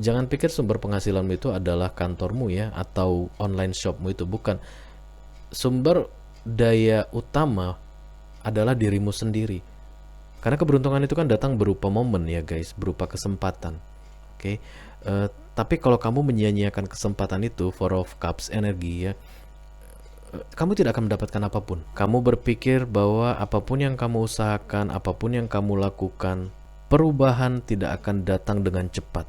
Jangan pikir sumber penghasilanmu itu adalah kantormu ya, atau online shopmu itu, bukan. Sumber daya utama adalah dirimu sendiri. Karena keberuntungan itu kan datang berupa momen ya guys, berupa kesempatan. Oke. Tapi kalau kamu menyia-nyiakan kesempatan itu, Four of Cups energi ya, kamu tidak akan mendapatkan apapun. Kamu berpikir bahwa apapun yang kamu usahakan, apapun yang kamu lakukan, perubahan tidak akan datang dengan cepat.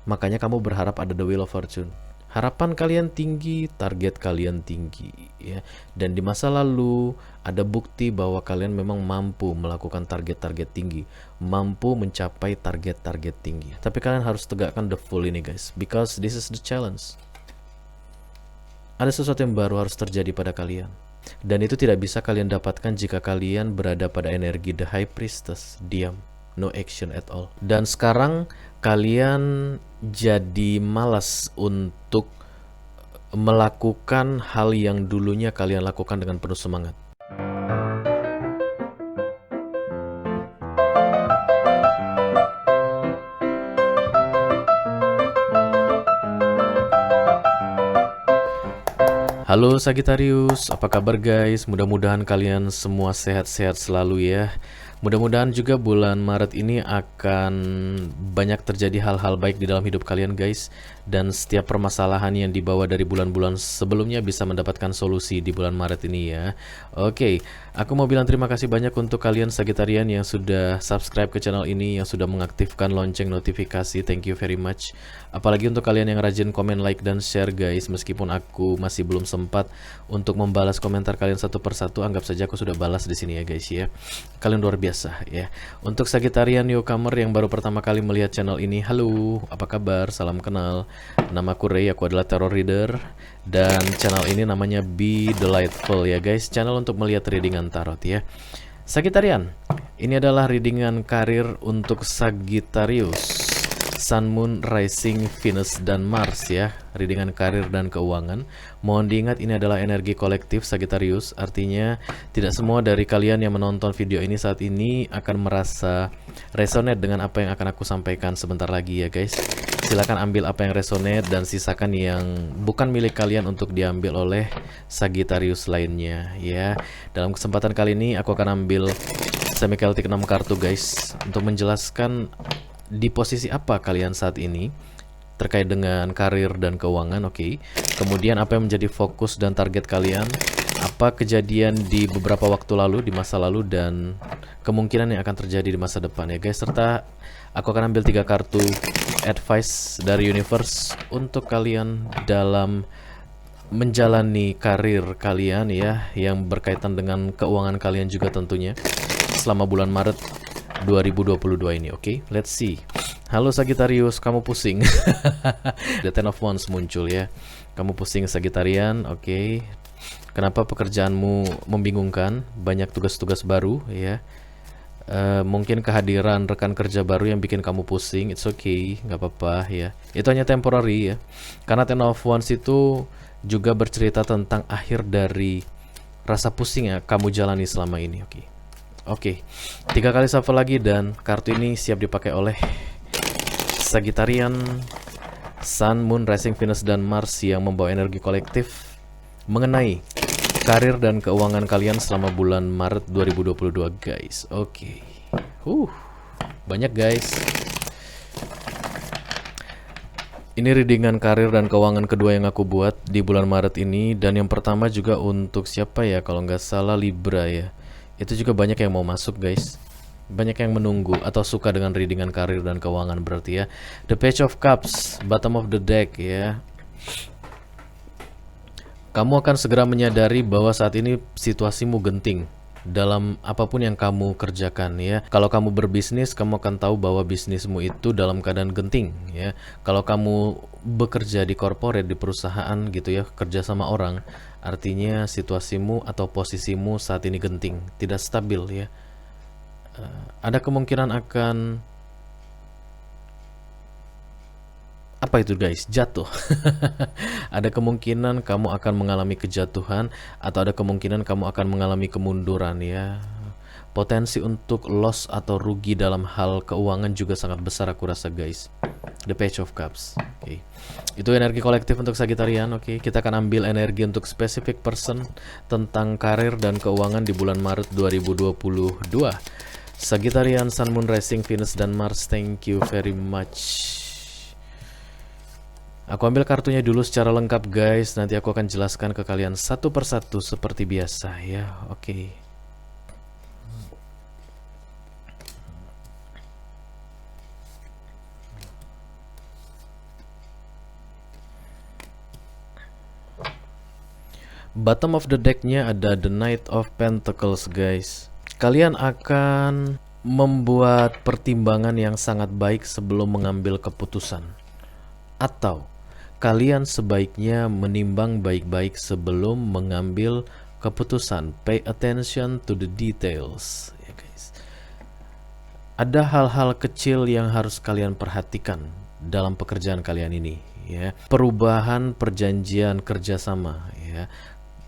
Makanya kamu berharap ada the wheel of fortune. Harapan kalian tinggi, target kalian tinggi ya. Dan di masa lalu ada bukti bahwa kalian memang mampu melakukan target-target tinggi, mampu mencapai target-target tinggi. Tapi kalian harus tegakkan the full ini guys, because this is the challenge. Ada sesuatu yang baru harus terjadi pada kalian. Dan itu tidak bisa kalian dapatkan jika kalian berada pada energi the high priestess, diam, no action at all. Dan sekarang kalian jadi malas untuk melakukan hal yang dulunya kalian lakukan dengan penuh semangat. Halo Sagittarius, apa kabar guys? Mudah-mudahan kalian semua sehat-sehat selalu ya. Mudah-mudahan juga bulan Maret ini akan banyak terjadi hal-hal baik di dalam hidup kalian guys. Dan setiap permasalahan yang dibawa dari bulan-bulan sebelumnya bisa mendapatkan solusi di bulan Maret ini ya. Oke, aku mau bilang terima kasih banyak untuk kalian Sagitarian yang sudah subscribe ke channel ini, yang sudah mengaktifkan lonceng notifikasi. Thank you very much. Apalagi untuk kalian yang rajin komen, like, dan share guys. Meskipun aku masih belum sempat untuk membalas komentar kalian satu persatu, anggap saja aku sudah balas di sini ya guys ya. Kalian luar biasa ya. Untuk Sagitarian newcomer yang baru pertama kali melihat channel ini, halo, apa kabar? Salam kenal. Namaku Ray, aku adalah tarot reader. Dan channel ini namanya Be Delightful ya guys. Channel untuk melihat readingan tarot ya. Sagitarian, ini adalah readingan karir untuk Sagittarius, Sun, Moon, Rising, Venus, dan Mars ya. Readingan karir dan keuangan. Mohon diingat ini adalah energi kolektif Sagittarius. Artinya tidak semua dari kalian yang menonton video ini saat ini akan merasa resonate dengan apa yang akan aku sampaikan sebentar lagi ya guys. Silakan ambil apa yang resonate dan sisakan yang bukan milik kalian untuk diambil oleh Sagittarius lainnya ya. Dalam kesempatan kali ini aku akan ambil semi-celtic 6 kartu guys, untuk menjelaskan di posisi apa kalian saat ini terkait dengan karir dan keuangan. Oke. Kemudian apa yang menjadi fokus dan target kalian, apa kejadian di beberapa waktu lalu, di masa lalu, dan kemungkinan yang akan terjadi di masa depan ya guys. Serta aku akan ambil 3 kartu advice dari universe untuk kalian dalam menjalani karir kalian ya, yang berkaitan dengan keuangan kalian juga tentunya selama bulan Maret 2022 ini. Oke, let's see. Halo Sagittarius, kamu pusing? The Ten of Wands muncul ya. Kamu pusing Sagittarian, oke. Kenapa pekerjaanmu membingungkan? Banyak tugas-tugas baru ya. Mungkin kehadiran rekan kerja baru yang bikin kamu pusing. It's okay, nggak apa-apa ya. Itu hanya temporary ya. Karena Ten of Wands itu juga bercerita tentang akhir dari rasa pusing yang kamu jalani selama ini. Oke, 3 kali shuffle lagi dan kartu ini siap dipakai oleh Sagittarian, Sun, Moon, Rising, Venus, dan Mars yang membawa energi kolektif mengenai karir dan keuangan kalian selama bulan Maret 2022 guys. Oke. Banyak guys. Ini readingan karir dan keuangan kedua yang aku buat di bulan Maret ini. Dan yang pertama juga untuk siapa ya, kalau nggak salah Libra ya. Itu juga banyak yang mau masuk guys. Banyak yang menunggu atau suka dengan readingan karir dan keuangan berarti ya. The Page of Cups, bottom of the deck ya. Kamu akan segera menyadari bahwa saat ini situasimu genting dalam apapun yang kamu kerjakan ya. Kalau kamu berbisnis, kamu akan tahu bahwa bisnismu itu dalam keadaan genting ya. Kalau kamu bekerja di corporate, di perusahaan gitu ya, kerja sama orang, artinya situasimu atau posisimu saat ini genting, tidak stabil ya. Ada kemungkinan akan apa itu guys? Jatuh. Ada kemungkinan kamu akan mengalami kejatuhan, atau ada kemungkinan kamu akan mengalami kemunduran ya. Potensi untuk loss atau rugi dalam hal keuangan juga sangat besar aku rasa guys. The Page of Cups. Oke. Itu energi kolektif untuk Sagitarian. Oke, kita akan ambil energi untuk specific person tentang karir dan keuangan di bulan Maret 2022. Sagitarian, Sun, Moon, Rising, Venus, dan Mars. Thank you very much. Aku ambil kartunya dulu secara lengkap guys. Nanti aku akan jelaskan ke kalian satu persatu seperti biasa ya. Oke. Bottom of the decknya ada the Knight of Pentacles guys. Kalian akan membuat pertimbangan yang sangat baik sebelum mengambil keputusan. Atau kalian sebaiknya menimbang baik-baik sebelum mengambil keputusan. Pay attention to the details ya guys. Ada hal-hal kecil yang harus kalian perhatikan dalam pekerjaan kalian ini ya. Perubahan perjanjian kerjasama ya.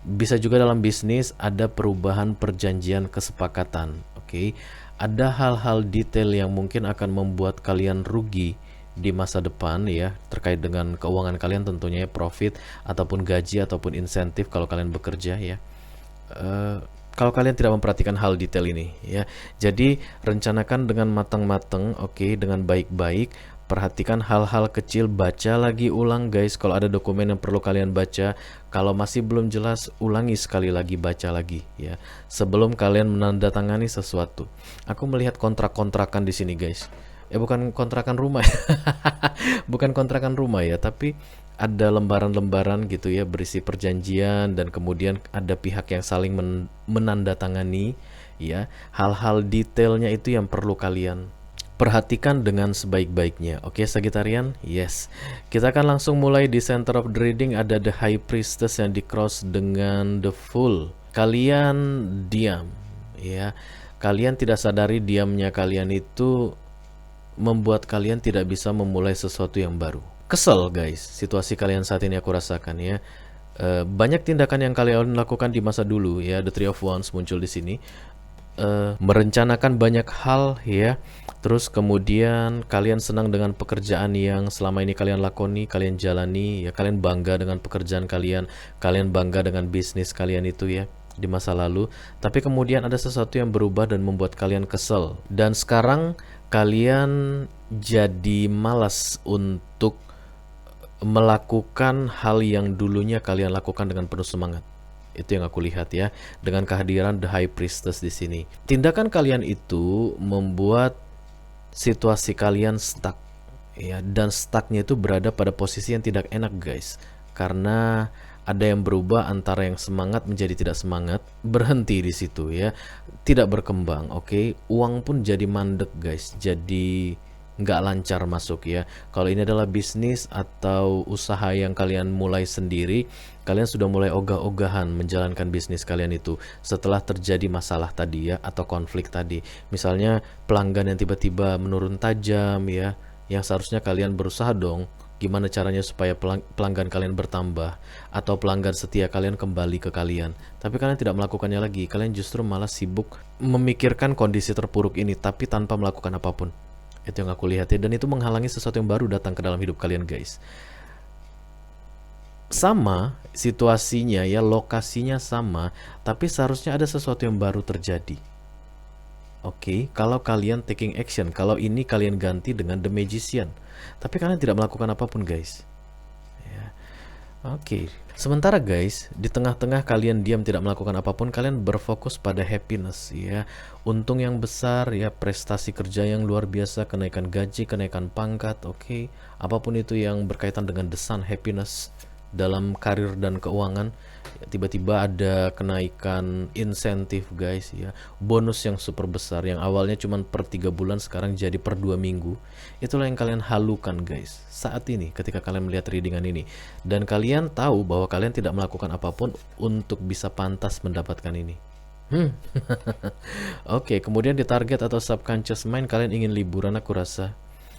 Bisa juga dalam bisnis ada perubahan perjanjian kesepakatan. Oke. Ada hal-hal detail yang mungkin akan membuat kalian rugi di masa depan ya, terkait dengan keuangan kalian tentunya ya, profit ataupun gaji ataupun insentif kalau kalian bekerja ya. Kalau kalian tidak memperhatikan hal detail ini ya, jadi rencanakan dengan matang-matang, oke, dengan baik-baik. Perhatikan hal-hal kecil, baca lagi ulang guys. Kalau ada dokumen yang perlu kalian baca, kalau masih belum jelas, ulangi sekali lagi, baca lagi ya, sebelum kalian menandatangani sesuatu. Aku melihat kontrak-kontrakan di sini guys. Bukan kontrakan rumah ya. Bukan kontrakan rumah ya, tapi ada lembaran-lembaran gitu ya, berisi perjanjian, dan kemudian ada pihak yang saling menandatangani ya. Hal-hal detailnya itu yang perlu kalian perhatikan dengan sebaik-baiknya. Oke Sagitarian? Yes. Kita akan langsung mulai di center of the reading. Ada the High Priestess yang di cross dengan the Fool. Kalian diam ya. Kalian tidak sadari diamnya kalian itu membuat kalian tidak bisa memulai sesuatu yang baru. Kesel guys, situasi kalian saat ini aku rasakan ya. Banyak tindakan yang kalian lakukan di masa dulu ya. The Three of Wands muncul di sini. Merencanakan banyak hal ya. Terus kemudian kalian senang dengan pekerjaan yang selama ini kalian lakoni, kalian jalani ya. Kalian bangga dengan pekerjaan kalian, kalian bangga dengan bisnis kalian itu ya di masa lalu. Tapi kemudian ada sesuatu yang berubah dan membuat kalian kesel. Dan sekarang kalian jadi malas untuk melakukan hal yang dulunya kalian lakukan dengan penuh semangat. Itu yang aku lihat ya, dengan kehadiran the High Priestess di sini. Tindakan kalian itu membuat situasi kalian stuck ya, dan stucknya itu berada pada posisi yang tidak enak guys, karena ada yang berubah antara yang semangat menjadi tidak semangat, berhenti di situ ya, tidak berkembang. Oke, uang pun jadi mandek guys, jadi nggak lancar masuk ya. Kalau ini adalah bisnis atau usaha yang kalian mulai sendiri, kalian sudah mulai ogah-ogahan menjalankan bisnis kalian itu setelah terjadi masalah tadi ya, atau konflik tadi. Misalnya pelanggan yang tiba-tiba menurun tajam ya, yang seharusnya kalian berusaha dong gimana caranya supaya pelanggan kalian bertambah, atau pelanggan setia kalian kembali ke kalian. Tapi kalian tidak melakukannya lagi, kalian justru malah sibuk memikirkan kondisi terpuruk ini tapi tanpa melakukan apapun. Itu yang aku lihat ya, dan itu menghalangi sesuatu yang baru datang ke dalam hidup kalian guys. Sama situasinya ya, lokasinya sama, tapi seharusnya ada sesuatu yang baru terjadi. Oke, kalau kalian taking action, kalau ini kalian ganti dengan The Magician, tapi kalian tidak melakukan apapun guys ya. Oke, sementara guys, di tengah-tengah kalian diam tidak melakukan apapun, kalian berfokus pada happiness ya, untung yang besar ya, prestasi kerja yang luar biasa, kenaikan gaji, kenaikan pangkat. Oke, apapun itu yang berkaitan dengan the sun, happiness dalam karir dan keuangan. Tiba-tiba ada kenaikan insentif guys ya, bonus yang super besar, yang awalnya cuma per 3 bulan sekarang jadi per 2 minggu. Itulah yang kalian halukan guys saat ini ketika kalian melihat readingan ini, dan kalian tahu bahwa kalian tidak melakukan apapun untuk bisa pantas mendapatkan ini. Oke, kemudian di target atau subconscious mind, kalian ingin liburan aku rasa,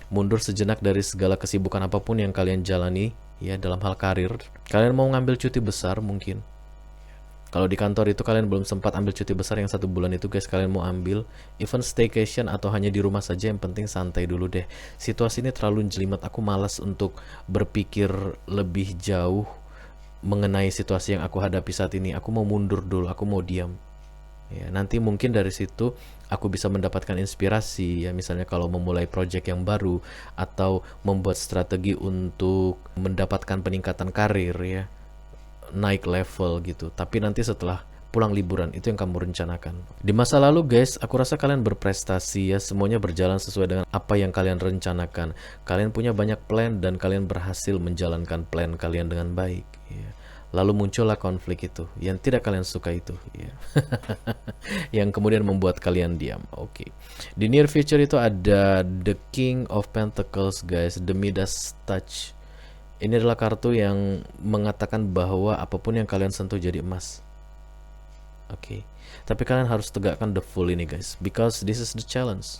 mundur sejenak dari segala kesibukan apapun yang kalian jalani ya dalam hal karir. Kalian mau ngambil cuti besar mungkin. Kalau di kantor itu kalian belum sempat ambil cuti besar yang 1 bulan itu guys, kalian mau ambil even staycation atau hanya di rumah saja, yang penting santai dulu deh. Situasi ini terlalu jelimet, aku malas untuk berpikir lebih jauh mengenai situasi yang aku hadapi saat ini. Aku mau mundur dulu, aku mau diam. Ya, nanti mungkin dari situ aku bisa mendapatkan inspirasi ya, misalnya kalau memulai project yang baru atau membuat strategi untuk mendapatkan peningkatan karir ya, naik level gitu. Tapi nanti setelah pulang liburan, itu yang kamu rencanakan. Di masa lalu guys, aku rasa kalian berprestasi ya, semuanya berjalan sesuai dengan apa yang kalian rencanakan. Kalian punya banyak plan dan kalian berhasil menjalankan plan kalian dengan baik ya. Lalu muncullah konflik itu yang tidak kalian suka itu ya. Yang kemudian membuat kalian diam. Oke. Di near future itu ada The King of Pentacles guys, The Midas Touch. Ini adalah kartu yang mengatakan bahwa apapun yang kalian sentuh jadi emas. Oke. Tapi kalian harus tegakkan the full ini guys, because this is the challenge.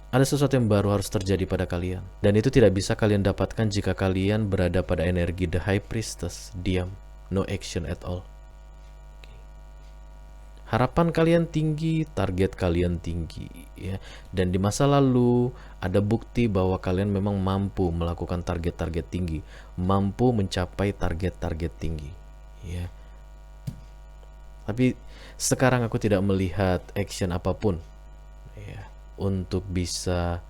Ada sesuatu yang baru harus terjadi pada kalian, dan itu tidak bisa kalian dapatkan jika kalian berada pada energi the High Priestess, diam, no action at all. Harapan kalian tinggi, target kalian tinggi ya. Dan di masa lalu ada bukti bahwa kalian memang mampu melakukan target-target tinggi, mampu mencapai target-target tinggi ya. Tapi sekarang aku tidak melihat action apapun ya untuk bisa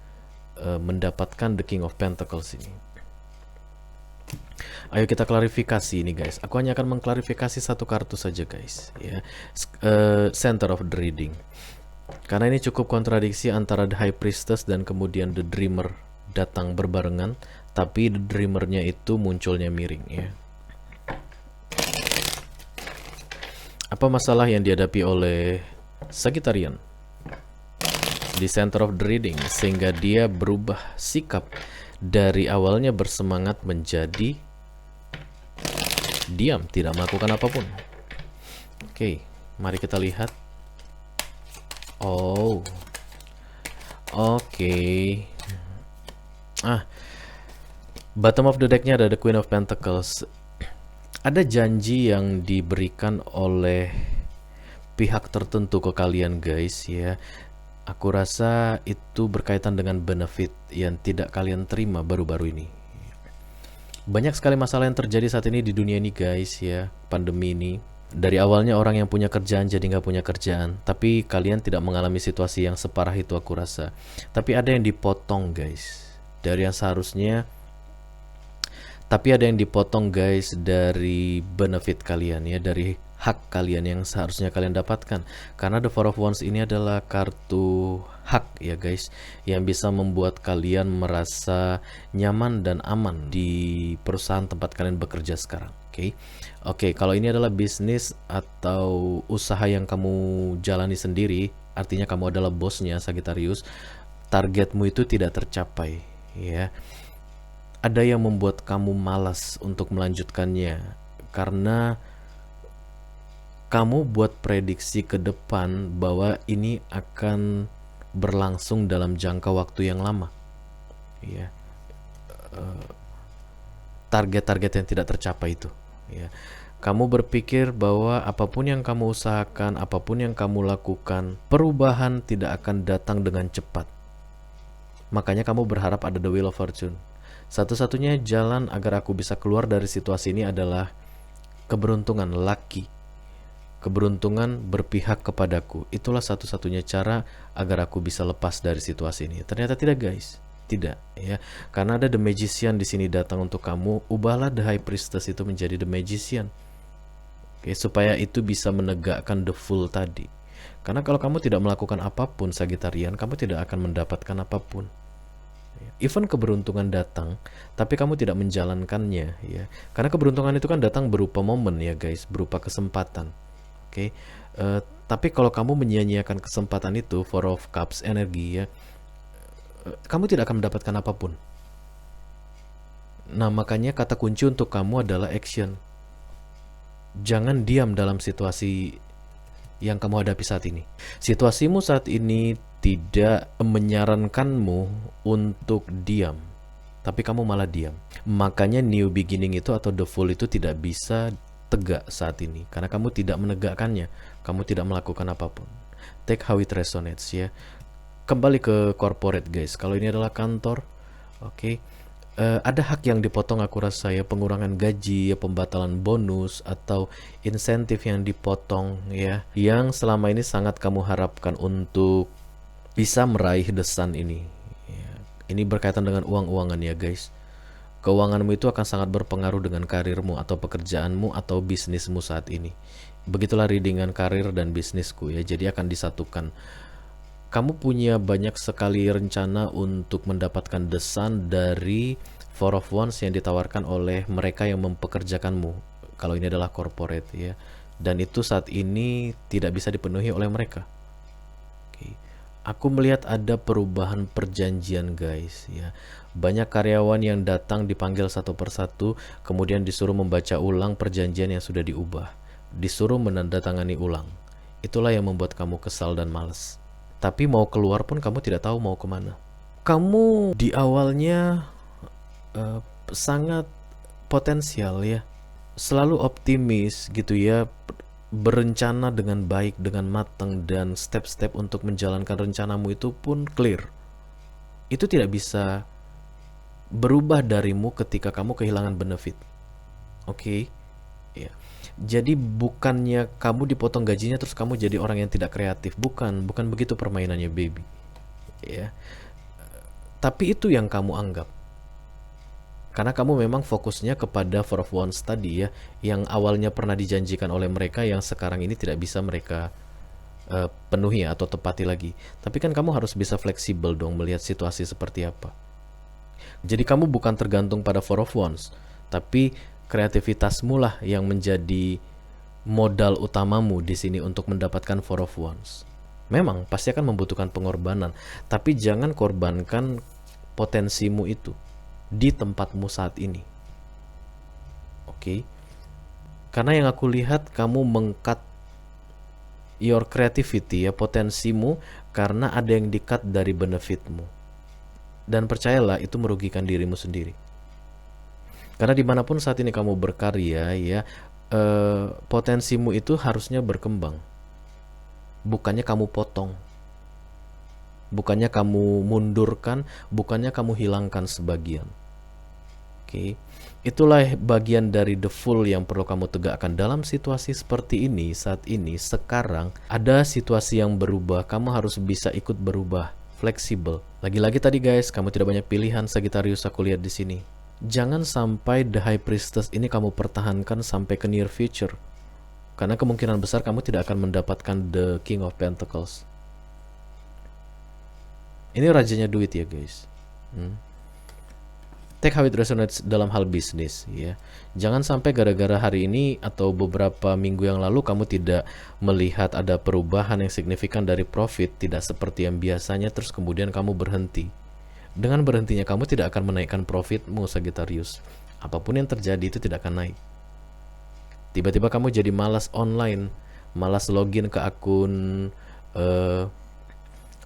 mendapatkan The King of Pentacles ini. Ayo kita klarifikasi ini guys. Aku hanya akan mengklarifikasi satu kartu saja guys ya. Center of the reading. Karena ini cukup kontradiksi antara the High Priestess dan kemudian the Dreamer datang berbarengan, tapi the Dreamernya itu munculnya miring ya. Apa masalah yang dihadapi oleh Sagittarian di center of the reading sehingga dia berubah sikap dari awalnya bersemangat menjadi diam, tidak melakukan apapun. Oke, mari kita lihat. Oh, oke. Bottom of the decknya ada the Queen of Pentacles. Ada janji yang diberikan oleh pihak tertentu ke kalian guys ya. Aku rasa itu berkaitan dengan benefit yang tidak kalian terima baru-baru ini. Banyak sekali masalah yang terjadi saat ini di dunia ini guys ya, pandemi ini. Dari awalnya orang yang punya kerjaan jadi nggak punya kerjaan, tapi kalian tidak mengalami situasi yang separah itu aku rasa. Tapi ada yang dipotong guys, dari yang seharusnya. Tapi ada yang dipotong guys dari benefit kalian ya, dari hak kalian yang seharusnya kalian dapatkan. Karena the Four of Wands ini adalah kartu hak ya guys, yang bisa membuat kalian merasa nyaman dan aman di perusahaan tempat kalian bekerja sekarang. Oke, kalau ini adalah bisnis atau usaha yang kamu jalani sendiri, artinya kamu adalah bosnya Sagittarius, targetmu itu tidak tercapai ya. Ada yang membuat kamu malas untuk melanjutkannya karena kamu buat prediksi ke depan bahwa ini akan berlangsung dalam jangka waktu yang lama ya. Target-target yang tidak tercapai itu ya. Kamu berpikir bahwa apapun yang kamu usahakan, apapun yang kamu lakukan, perubahan tidak akan datang dengan cepat. Makanya kamu berharap ada the Wheel of Fortune. Satu-satunya jalan agar aku bisa keluar dari situasi ini adalah keberuntungan, lucky. Keberuntungan berpihak kepadaku. Itulah satu-satunya cara agar aku bisa lepas dari situasi ini. Ternyata tidak guys. Tidak ya. Karena ada the Magician di sini datang untuk kamu. Ubahlah the High Priestess itu menjadi the Magician. Oke, supaya itu bisa menegakkan the full tadi. Karena kalau kamu tidak melakukan apapun Sagittarian, kamu tidak akan mendapatkan apapun. Even keberuntungan datang, tapi kamu tidak menjalankannya ya. Karena keberuntungan itu kan datang berupa momen ya guys, berupa kesempatan. Oke. Tapi kalau kamu menyia-nyiakan kesempatan itu, Four of Cups energi ya, kamu tidak akan mendapatkan apapun. Nah, makanya kata kunci untuk kamu adalah action. Jangan diam dalam situasi yang kamu hadapi saat ini. Situasimu saat ini tidak menyarankanmu untuk diam, tapi kamu malah diam. Makanya new beginning itu atau the full itu tidak bisa tegak saat ini karena kamu tidak menegakkannya, kamu tidak melakukan apapun. Take how it resonates ya. Kembali ke corporate guys, kalau ini adalah kantor, oke, ada hak yang dipotong aku rasa ya, pengurangan gaji ya, pembatalan bonus atau insentif yang dipotong ya, yang selama ini sangat kamu harapkan untuk bisa meraih the sun ini ya. Ini berkaitan dengan uang-uangan ya guys. Keuanganmu itu akan sangat berpengaruh dengan karirmu atau pekerjaanmu atau bisnismu saat ini. Begitulah readingan karir dan bisnisku ya, jadi akan disatukan. Kamu punya banyak sekali rencana untuk mendapatkan the sun dari Four of Wands yang ditawarkan oleh mereka yang mempekerjakanmu. Kalau ini adalah corporate ya. Dan itu saat ini tidak bisa dipenuhi oleh mereka. Oke. Aku melihat ada perubahan perjanjian guys ya. Banyak karyawan yang datang dipanggil satu persatu, kemudian disuruh membaca ulang perjanjian yang sudah diubah. Disuruh menandatangani ulang. Itulah yang membuat kamu kesal dan malas. Tapi mau keluar pun kamu tidak tahu mau kemana. Kamu di awalnya sangat potensial ya, selalu optimis gitu ya, berencana dengan baik, dengan matang, dan step-step untuk menjalankan rencanamu itu pun clear. Itu tidak bisa berubah darimu ketika kamu kehilangan benefit. Oke, ya. Jadi bukannya kamu dipotong gajinya terus kamu jadi orang yang tidak kreatif, bukan begitu permainannya baby. Ya. Tapi itu yang kamu anggap. Karena kamu memang fokusnya kepada Four of Wands tadi ya, yang awalnya pernah dijanjikan oleh mereka yang sekarang ini tidak bisa mereka penuhi atau tepati lagi. Tapi kan kamu harus bisa fleksibel dong melihat situasi seperti apa. Jadi kamu bukan tergantung pada Four of Wands, tapi kreativitasmu lah yang menjadi modal utamamu di sini untuk mendapatkan Four of Wands. Memang pasti akan membutuhkan pengorbanan, tapi jangan korbankan potensimu itu di tempatmu saat ini. Oke. Karena yang aku lihat kamu meng-cut your creativity ya, potensimu, karena ada yang di-cut dari benefitmu. Dan percayalah itu merugikan dirimu sendiri. Karena dimanapun saat ini kamu berkarya ya, potensimu itu harusnya berkembang. Bukannya kamu potong, bukannya kamu mundurkan, bukannya kamu hilangkan sebagian. Oke, itulah bagian dari the full yang perlu kamu tegakkan dalam situasi seperti ini. Saat ini, sekarang ada situasi yang berubah, kamu harus bisa ikut berubah, fleksibel. Lagi-lagi tadi guys, kamu tidak banyak pilihan Sagittarius, aku lihat di sini. Jangan sampai the High Priestess ini kamu pertahankan sampai ke near future, karena kemungkinan besar kamu tidak akan mendapatkan the King of Pentacles. Ini rajanya duit ya guys. Take how it resonates dalam hal bisnis ya. Jangan sampai gara-gara hari ini atau beberapa minggu yang lalu kamu tidak melihat ada perubahan yang signifikan dari profit, tidak seperti yang biasanya, terus kemudian kamu berhenti. Dengan berhentinya kamu tidak akan menaikkan profitmu Sagittarius. Apapun yang terjadi itu tidak akan naik. Tiba-tiba kamu jadi malas online, malas login ke akun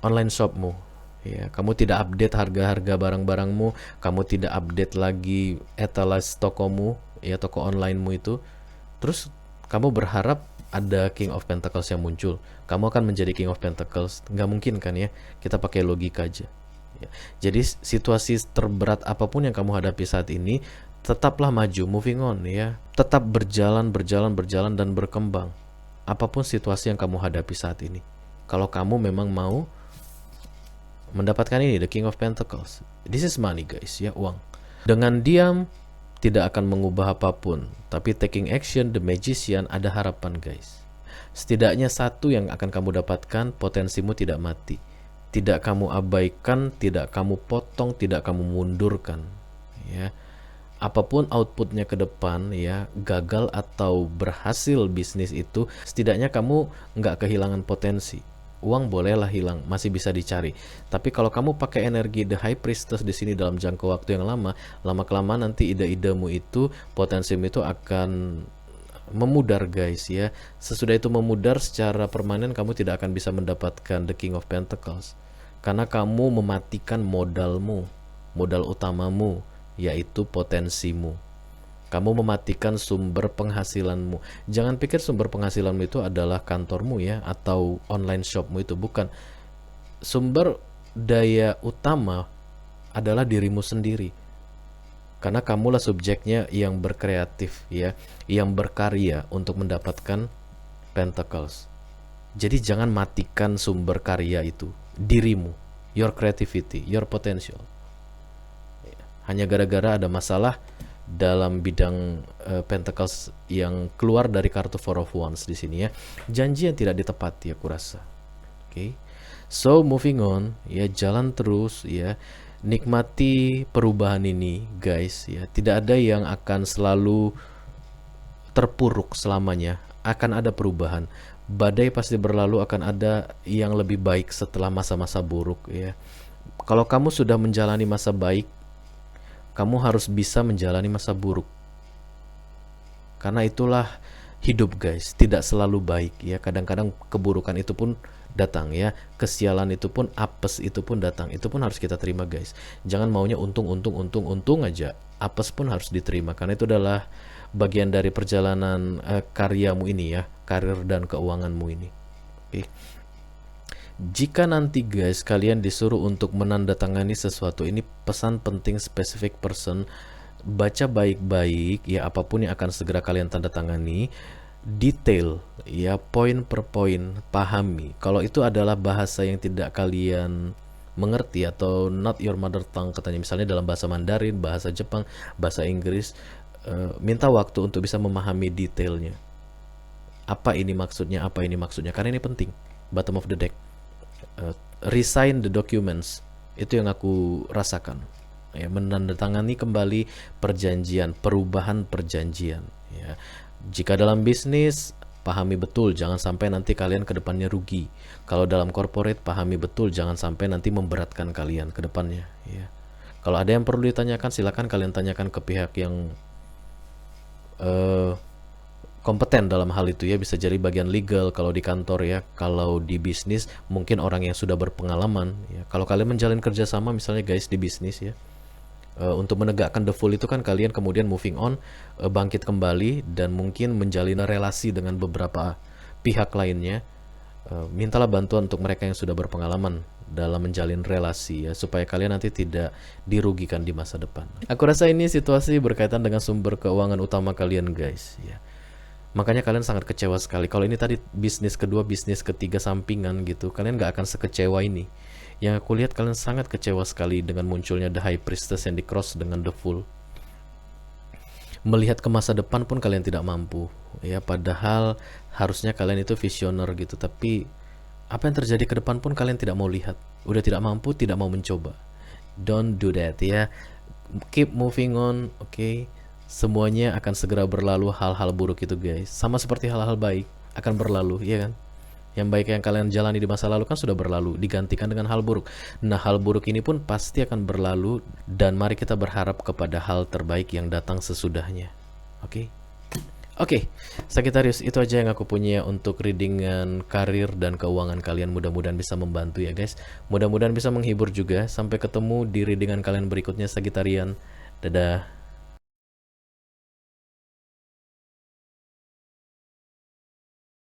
online shopmu. Ya, kamu tidak update harga-harga barang-barangmu, kamu tidak update lagi etalase tokomu, ya toko onlinemu itu. Terus kamu berharap ada King of Pentacles yang muncul, kamu akan menjadi King of Pentacles. Nggak mungkin kan ya, kita pakai logika aja. Jadi situasi terberat apapun yang kamu hadapi saat ini, tetaplah maju, moving on ya. Tetap berjalan dan berkembang. Apapun situasi yang kamu hadapi saat ini. Kalau kamu memang mau mendapatkan ini, the King of Pentacles. This is money guys ya, uang. Dengan diam tidak akan mengubah apapun, tapi taking action, the Magician, ada harapan guys. Setidaknya satu yang akan kamu dapatkan, potensimu tidak mati. Tidak kamu abaikan, tidak kamu potong, tidak kamu mundurkan ya. Apapun outputnya ke depan ya, gagal atau berhasil bisnis itu, setidaknya kamu nggak kehilangan potensi. Uang bolehlah hilang, masih bisa dicari. Tapi kalau kamu pakai energi the High Priestess di sini dalam jangka waktu yang lama kelamaan nanti ide-idemu itu, potensimu itu akan memudar guys ya. Sesudah itu memudar secara permanen, kamu tidak akan bisa mendapatkan the King of Pentacles. Karena kamu mematikan modalmu, modal utamamu, yaitu potensimu. Kamu mematikan sumber penghasilanmu. Jangan pikir sumber penghasilanmu itu adalah kantormu ya, atau online shopmu, itu bukan. Sumber daya utama adalah dirimu sendiri. Karena kamulah subjeknya yang berkreatif ya, yang berkarya untuk mendapatkan pentacles. Jadi jangan matikan sumber karya itu, dirimu, your creativity, your potential. Hanya gara-gara ada masalah dalam bidang pentacles yang keluar dari kartu Four of Wands di sini ya. Janji yang tidak ditepati, aku rasa. Oke. So moving on ya, jalan terus ya. Nikmati perubahan ini guys ya. Tidak ada yang akan selalu terpuruk selamanya. Akan ada perubahan. Badai pasti berlalu, akan ada yang lebih baik setelah masa-masa buruk ya. Kalau kamu sudah menjalani masa baik, kamu harus bisa menjalani masa buruk. Karena itulah hidup guys, tidak selalu baik ya. Kadang-kadang keburukan itu pun datang ya. Kesialan itu pun, apes itu pun datang. Itu pun harus kita terima guys. Jangan maunya untung aja. Apes pun harus diterima, karena itu adalah bagian dari perjalanan karyamu ini ya, karir dan keuanganmu ini. Oke. Jika nanti guys kalian disuruh untuk menandatangani sesuatu, ini pesan penting specific person, baca baik-baik ya, apapun yang akan segera kalian tanda tangani, detail ya, poin per poin, pahami. Kalau itu adalah bahasa yang tidak kalian mengerti atau not your mother tongue katanya, misalnya dalam bahasa Mandarin, bahasa Jepang, bahasa Inggris, minta waktu untuk bisa memahami detailnya. Apa ini maksudnya, apa ini maksudnya, karena ini penting. Bottom of the deck. Resign the documents, itu yang aku rasakan ya, menandatangani kembali perjanjian, perubahan perjanjian ya. Jika dalam bisnis, pahami betul jangan sampai nanti kalian ke depannya rugi. Kalau dalam corporate, pahami betul jangan sampai nanti memberatkan kalian ke depannya ya. Kalau ada yang perlu ditanyakan, silakan kalian tanyakan ke pihak yang kompeten dalam hal itu ya. Bisa jadi bagian legal kalau di kantor ya. Kalau di bisnis mungkin orang yang sudah berpengalaman ya. Kalau kalian menjalin kerjasama misalnya guys di bisnis ya, untuk menegakkan the full itu kan kalian kemudian moving on, bangkit kembali dan mungkin menjalin relasi dengan beberapa pihak lainnya. Mintalah bantuan untuk mereka yang sudah berpengalaman dalam menjalin relasi ya, supaya kalian nanti tidak dirugikan di masa depan. Aku rasa ini situasi berkaitan dengan sumber keuangan utama kalian guys ya. Makanya kalian sangat kecewa sekali. Kalau ini tadi bisnis kedua, bisnis ketiga sampingan gitu, kalian gak akan sekecewa ini. Yang aku lihat kalian sangat kecewa sekali dengan munculnya The High Priestess yang di cross dengan The Fool. Melihat ke masa depan pun kalian tidak mampu ya, padahal harusnya kalian itu visioner gitu. Tapi apa yang terjadi ke depan pun kalian tidak mau lihat. Udah tidak mampu, tidak mau mencoba. Don't do that ya. Keep moving on, okay? Semuanya akan segera berlalu, hal-hal buruk itu guys. Sama seperti hal-hal baik akan berlalu, ya kan? Yang baik yang kalian jalani di masa lalu kan sudah berlalu, digantikan dengan hal buruk. Nah, hal buruk ini pun pasti akan berlalu, dan mari kita berharap kepada hal terbaik yang datang sesudahnya. Oke? Oke, Sagittarius, itu aja yang aku punya untuk readingan karir dan keuangan kalian. Mudah-mudahan bisa membantu ya guys. Mudah-mudahan bisa menghibur juga. Sampai ketemu di readingan kalian berikutnya Sagittarian. Dadah.